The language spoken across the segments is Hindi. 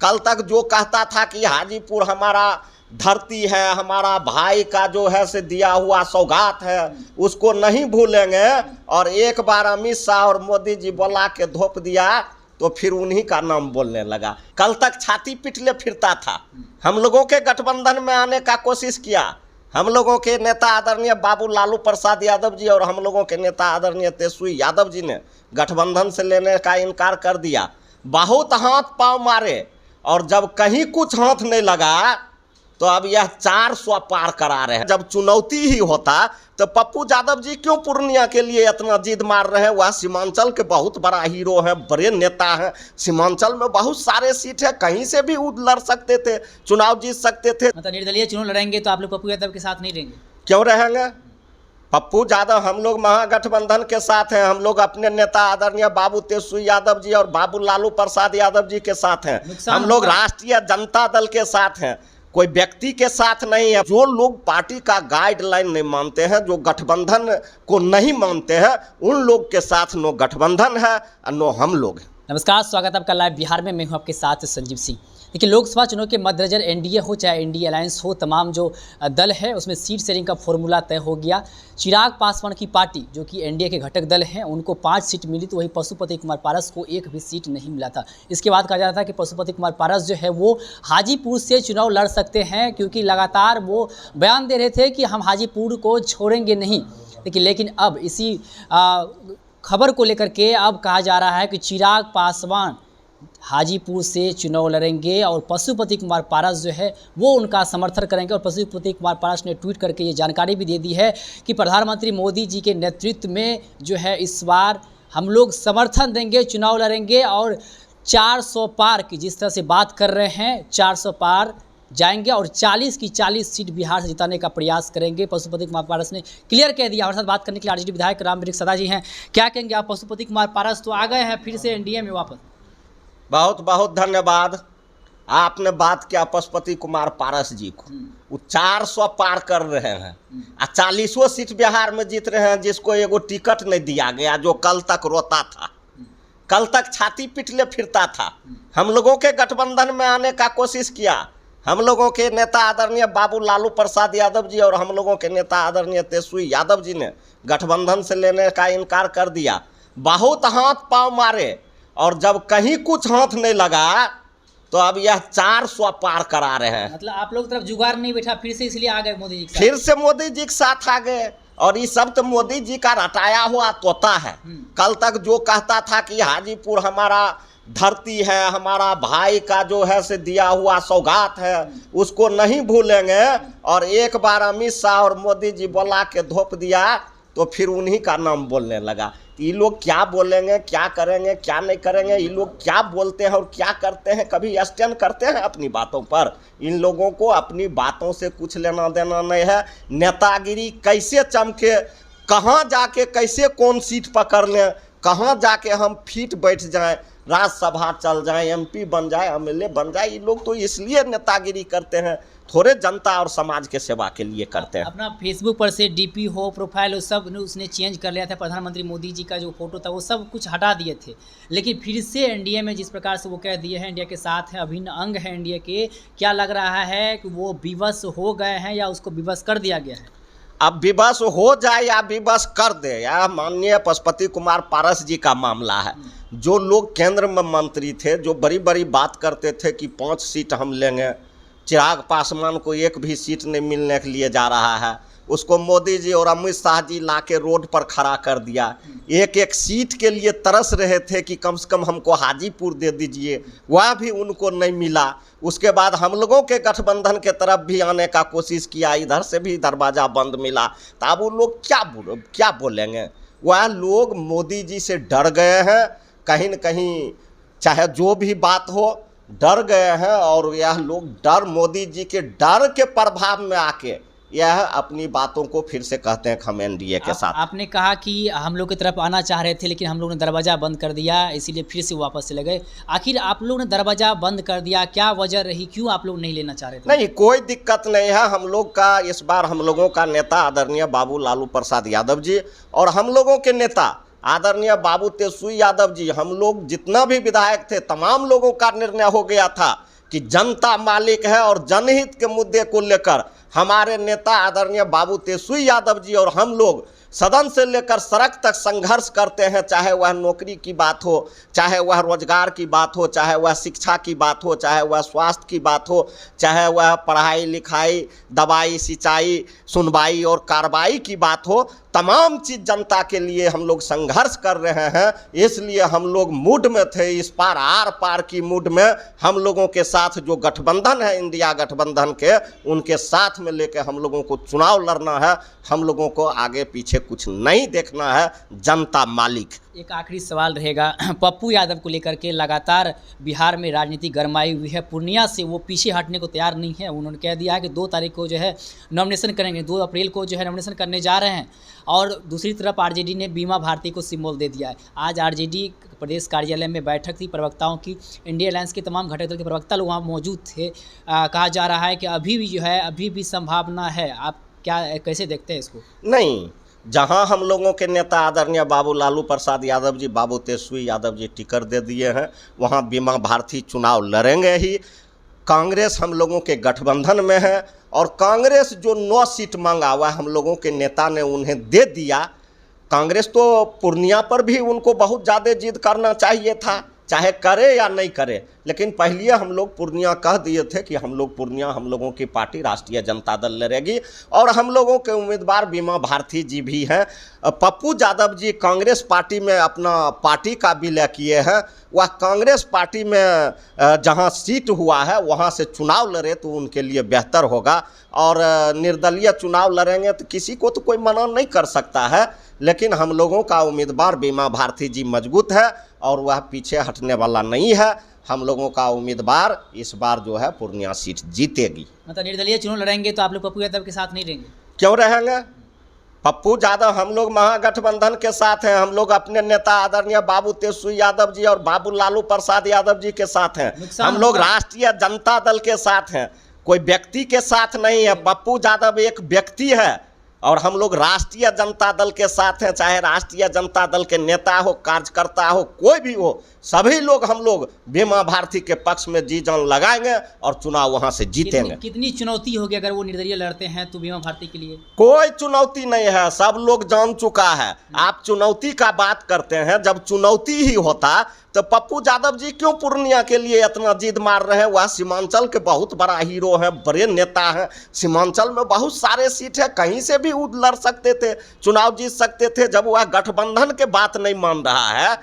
कल तक जो कहता था कि हाजीपुर हमारा धरती है, हमारा भाई का जो है से दिया हुआ सौगात है, उसको नहीं भूलेंगे। और एक बार अमित शाह और मोदी जी बोला के धोप दिया तो फिर उन्हीं का नाम बोलने लगा। कल तक छाती पीटले फिरता था, हम लोगों के गठबंधन में आने का कोशिश किया। हम लोगों के नेता आदरणीय बाबू लालू प्रसाद यादव जी और हम लोगों के नेता आदरणीय तेजस्वी यादव जी ने गठबंधन से लेने का इनकार कर दिया। बहुत हाथ पांव मारे और जब कहीं कुछ हाथ नहीं लगा तो अब यह 400 पार करा रहे हैं। जब चुनौती ही होता तो पप्पू यादव जी क्यों पूर्णिया के लिए इतना जिद मार रहे हैं? वह सीमांचल के बहुत बड़ा हीरो है, बड़े नेता हैं। सीमांचल में बहुत सारे सीट है, कहीं से भी लड़ सकते थे, चुनाव जीत सकते थे। मतलब निर्दलीय चुनाव लड़ेंगे तो आप लोग पप्पू यादव के साथ नहीं रहेंगे? क्यों रहेंगे? पप्पू यादव हम लोग महागठबंधन के साथ हैं। हम लोग अपने नेता आदरणीय बाबू तेजस्वी यादव जी और बाबू लालू प्रसाद यादव जी के साथ हैं। हम लोग राष्ट्रीय जनता दल के साथ हैं, कोई व्यक्ति के साथ नहीं है। जो लोग पार्टी का गाइडलाइन नहीं मानते हैं, जो गठबंधन को नहीं मानते हैं, उन लोग के साथ नो गठबंधन है और नो हम लोग हैं। नमस्कार, स्वागत है आपका लाइव बिहार में। मैं हूं आपके साथ संजीव सिंह। देखिए, लोकसभा चुनाव के मद्देनजर एनडीए हो चाहे एनडीए अलायंस हो, तमाम जो दल है उसमें सीट शेयरिंग का फॉर्मूला तय हो गया। चिराग पासवान की पार्टी जो कि एनडीए के घटक दल हैं, उनको 5 सीट मिली, तो वहीं पशुपति कुमार पारस को एक भी सीट नहीं मिला था। इसके बाद कहा जा रहा था कि पशुपति कुमार पारस जो है वो हाजीपुर से चुनाव लड़ सकते हैं, क्योंकि लगातार वो बयान दे रहे थे कि हम हाजीपुर को छोड़ेंगे नहीं। लेकिन अब इसी खबर को लेकर के अब कहा जा रहा है कि चिराग पासवान हाजीपुर से चुनाव लड़ेंगे और पशुपति कुमार पारस जो है वो उनका समर्थन करेंगे। और पशुपति कुमार पारस ने ट्वीट करके ये जानकारी भी दे दी है कि प्रधानमंत्री मोदी जी के नेतृत्व में जो है इस बार हम लोग समर्थन देंगे, चुनाव लड़ेंगे और 400 पार की जिस तरह से बात कर रहे हैं, 400 पार जाएंगे और 40 की 40 सीट बिहार से जिताने का प्रयास करेंगे। पशुपति कुमार पारस ने क्लियर कह दिया। हमारे साथ बात करने के लिए आरजेडी विधायक रामवृक्ष सदा जी हैं। क्या कहेंगे आप? पशुपति कुमार पारस तो आ गए हैं फिर से एनडीए में वापस। बहुत बहुत धन्यवाद, आपने बात किया पशुपति कुमार पारस जी को। वो 400 पार कर रहे हैं और 40 सीट बिहार में जीत रहे हैं, जिसको एगो टिकट नहीं दिया गया, जो कल तक रोता था, कल तक छाती पीटले फिरता था। हम लोगों के गठबंधन में आने का कोशिश किया। हम लोगों के नेता आदरणीय बाबू लालू प्रसाद यादव जी और हम लोगों के नेता आदरणीय तेजस्वी यादव जी ने गठबंधन से लेने का इनकार कर दिया। बहुत हाथ पांव मारे और जब कहीं कुछ हाथ नहीं लगा तो अब यह 400 पार करा रहे हैं। मतलब आप लोग तरफ जुगाड़ नहीं बैठा फिर से, इसलिए आ गए मोदी जी के साथ। फिर से मोदी जी के साथ आ गए और ये सब तो मोदी जी का रटाया हुआ तोता है। कल तक जो कहता था कि हाजीपुर हमारा धरती है, हमारा भाई का जो है से दिया हुआ सौगात है, उसको नहीं भूलेंगे। और एक बार अमित शाह और मोदी जी बोला के धोप दिया तो फिर उन्हीं का नाम बोलने लगा। ये लोग क्या बोलेंगे, क्या करेंगे, क्या नहीं करेंगे, ये लोग क्या बोलते हैं और क्या करते हैं, कभी स्टैंड करते हैं अपनी बातों पर? इन लोगों को अपनी बातों से कुछ लेना देना नहीं है। नेतागिरी कैसे चमके, कहाँ जाके कैसे कौन सीट पकड़ लें, कहाँ जाके हम फिट बैठ जाएं, राज्यसभा चल जाएं, एमपी बन जाए, एमएलए बन जाए, ये लोग तो इसलिए नेतागिरी करते हैं, थोड़े जनता और समाज के सेवा के लिए करते हैं। अपना फेसबुक पर से डीपी हो, प्रोफाइल हो, सब उसने चेंज कर लिया था। प्रधानमंत्री मोदी जी का जो फोटो था वो सब कुछ हटा दिए थे, लेकिन फिर से एनडीए में जिस प्रकार से वो कह दिए हैं इंडिया के साथ है, अभिन्न अंग है एनडीए के, क्या लग रहा है कि वो विवश हो गए हैं या उसको विवश कर दिया गया है? अब विवश हो जाए या विवश कर दे, या माननीय पशुपति कुमार पारस जी का मामला है। जो लोग केंद्र में मंत्री थे, जो बड़ी बड़ी बात करते थे कि 5 सीट हम लेंगे, चिराग पासवान को एक भी सीट नहीं मिलने के लिए जा रहा है, उसको मोदी जी और अमित शाह जी ला के रोड पर खड़ा कर दिया। एक एक सीट के लिए तरस रहे थे कि कम से कम हमको हाजीपुर दे दीजिए, वह भी उनको नहीं मिला। उसके बाद हम लोगों के गठबंधन के तरफ भी आने का कोशिश किया, इधर से भी दरवाज़ा बंद मिला। तो अब वो लोग क्या बोलेंगे? वह लोग मोदी जी से डर गए हैं, कहीं न कहीं चाहे जो भी बात हो डर गए हैं। और यह लोग डर, मोदी जी के डर के प्रभाव में आके यह अपनी बातों को फिर से कहते हैं कि हम एनडीए के साथ। आपने कहा कि हम लोग की तरफ आना चाह रहे थे, लेकिन हम लोग ने दरवाज़ा बंद कर दिया, इसीलिए फिर से वापस चले गए। आखिर आप लोग ने दरवाज़ा बंद कर दिया, क्या वजह रही, क्यों आप लोग नहीं लेना चाह रहे थे? नहीं, कोई दिक्कत नहीं है। हम लोग का इस बार हम लोगों का नेता आदरणीय बाबू लालू प्रसाद यादव जी और हम लोगों के नेता आदरणीय बाबू तेजस्वी यादव जी, हम लोग जितना भी विधायक थे तमाम लोगों का निर्णय हो गया था कि जनता मालिक है और जनहित के मुद्दे को लेकर हमारे नेता आदरणीय बाबू तेजस्वी यादव जी और हम लोग सदन से लेकर सड़क तक संघर्ष करते हैं, चाहे वह नौकरी की बात हो, चाहे वह रोजगार की बात हो, चाहे वह शिक्षा की बात हो, चाहे वह स्वास्थ्य की बात हो, चाहे वह पढ़ाई लिखाई, दवाई सिंचाई, सुनवाई और कार्रवाई की बात हो। तमाम चीज़ जनता के लिए हम लोग संघर्ष कर रहे हैं। इसलिए हम लोग मूड में थे, इस पार आर पार की मूड में हम लोगों के साथ जो गठबंधन है इंडिया गठबंधन के, उनके साथ में लेके हम लोगों को चुनाव लड़ना है। हम लोगों को आगे पीछे कुछ नहीं देखना है, जनता मालिक। एक आखिरी सवाल रहेगा, पप्पू यादव को लेकर के लगातार बिहार में राजनीति गरमाई हुई है। पूर्णिया से वो पीछे हटने को तैयार नहीं है। उन्होंने कह दिया है कि 2 तारीख को जो है नॉमिनेशन करेंगे, 2 अप्रैल को जो है नॉमिनेशन करने जा रहे हैं। और दूसरी तरफ आरजेडी ने बीमा भारती को सिम्बोल दे दिया है। आज आरजेडी प्रदेश कार्यालय में बैठक थी प्रवक्ताओं की, इंडिया अलायंस के तमाम घटक दल के प्रवक्ता लोग वहाँ मौजूद थे। कहा जा रहा है कि अभी भी जो है अभी भी संभावना है। आप क्या कैसे देखते हैं इसको? नहीं, जहां हम लोगों के नेता आदरणीय बाबू लालू प्रसाद यादव जी, बाबू तेजस्वी यादव जी टिकट दे दिए हैं, वहां बीमा भारती चुनाव लड़ेंगे ही। कांग्रेस हम लोगों के गठबंधन में है और कांग्रेस जो 9 सीट मांगा हुआ हम लोगों के नेता ने उन्हें दे दिया। कांग्रेस तो पूर्णिया पर भी उनको बहुत ज़्यादा जिद करना चाहिए था, चाहे करे या नहीं करे, लेकिन पहले हम लोग पूर्णिया कह दिए थे कि हम लोग पूर्णिया हम लोगों की पार्टी राष्ट्रीय जनता दल लड़ेगी और हम लोगों के उम्मीदवार बीमा भारती जी भी हैं। पप्पू यादव जी कांग्रेस पार्टी में अपना पार्टी का विलय किए हैं। वह कांग्रेस पार्टी में जहां सीट हुआ है वहां से चुनाव लड़े तो उनके लिए बेहतर होगा। और निर्दलीय चुनाव लड़ेंगे तो किसी को तो कोई मना नहीं कर सकता है, लेकिन हम लोगों का उम्मीदवार बीमा भारती जी मजबूत है और वह पीछे हटने वाला नहीं है। हम लोगों का उम्मीदवार इस बार जो है पूर्णिया सीट जीतेगी। मतलब निर्दलीय चुनाव लड़ेंगे तो आप लोग पप्पू यादव के साथ नहीं रहेंगे? क्यों रहेंगे? पप्पू यादव हम लोग महागठबंधन के साथ हैं। हम लोग अपने नेता आदरणीय बाबू तेजस्वी यादव जी और बाबू लालू प्रसाद यादव जी के साथ हैं। हम लोग राष्ट्रीय जनता दल के साथ हैं, कोई व्यक्ति के साथ नहीं है। पप्पू यादव एक व्यक्ति है और हम लोग राष्ट्रीय जनता दल के साथ हैं। चाहे राष्ट्रीय जनता दल के नेता हो, कार्यकर्ता हो, कोई भी हो, सभी लोग हम लोग बीमा भारती के पक्ष में जी जान लगाएंगे और चुनाव वहां से जीतेंगे। कितनी चुनौती होगी अगर वो निर्दलीय लड़ते हैं तो बीमा भारती के लिए? कोई चुनौती नहीं है, सब लोग जान चुका है। आप चुनौती का बात करते हैं, जब चुनौती ही होता तो पप्पू यादव जी क्यों पूर्णिया के लिए इतना जिद मार रहे हैं? वह सीमांचल के बहुत बड़ा हीरो हैं, बड़े नेता हैं। सीमांचल में बहुत सारे सीट है, कहीं से भी वो लड़ सकते थे, चुनाव जीत सकते थे। जब वह गठबंधन के बात नहीं मान रहा है,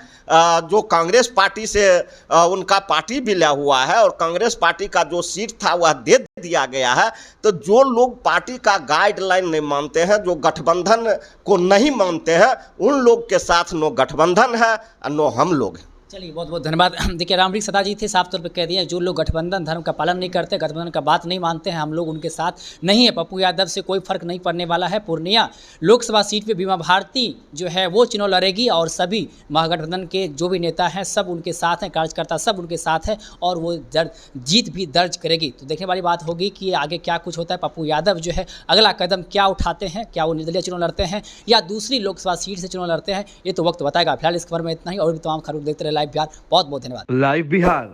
जो कांग्रेस पार्टी से उनका पार्टी विलय हुआ है और कांग्रेस पार्टी का जो सीट था वह दे दिया गया है, तो जो लोग पार्टी का गाइडलाइन नहीं मानते हैं, जो गठबंधन को नहीं मानते हैं, उन लोग के साथ नो गठबंधन है और नो हम लोग हैं। चलिए, बहुत बहुत धन्यवाद। देखिए, रामवृक्ष सदा जी थे, साफ तौर पे कह दिए जो लोग गठबंधन धर्म का पालन नहीं करते, गठबंधन का बात नहीं मानते हैं, हम लोग उनके साथ नहीं है। पप्पू यादव से कोई फर्क नहीं पड़ने वाला है। पूर्णिया लोकसभा सीट पे बीमा भारती जो है वो चुनाव लड़ेगी और सभी महागठबंधन के जो भी नेता हैं सब उनके साथ हैं, कार्यकर्ता सब उनके साथ हैं और वो जीत भी दर्ज करेगी। तो देखने वाली बात होगी कि आगे क्या कुछ होता है। पप्पू यादव जो है अगला कदम क्या उठाते हैं, क्या वो निर्दलीय चुनाव लड़ते हैं या दूसरी लोकसभा सीट से चुनाव लड़ते हैं, ये तो वक्त बताएगा। फिलहाल इस खबर में इतना ही और भी तमाम खबरें देखते रहे लाइव बिहार। बहुत बहुत धन्यवाद। लाइव बिहार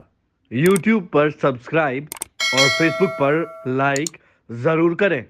यूट्यूब पर सब्सक्राइब और फेसबुक पर लाइक जरूर करें।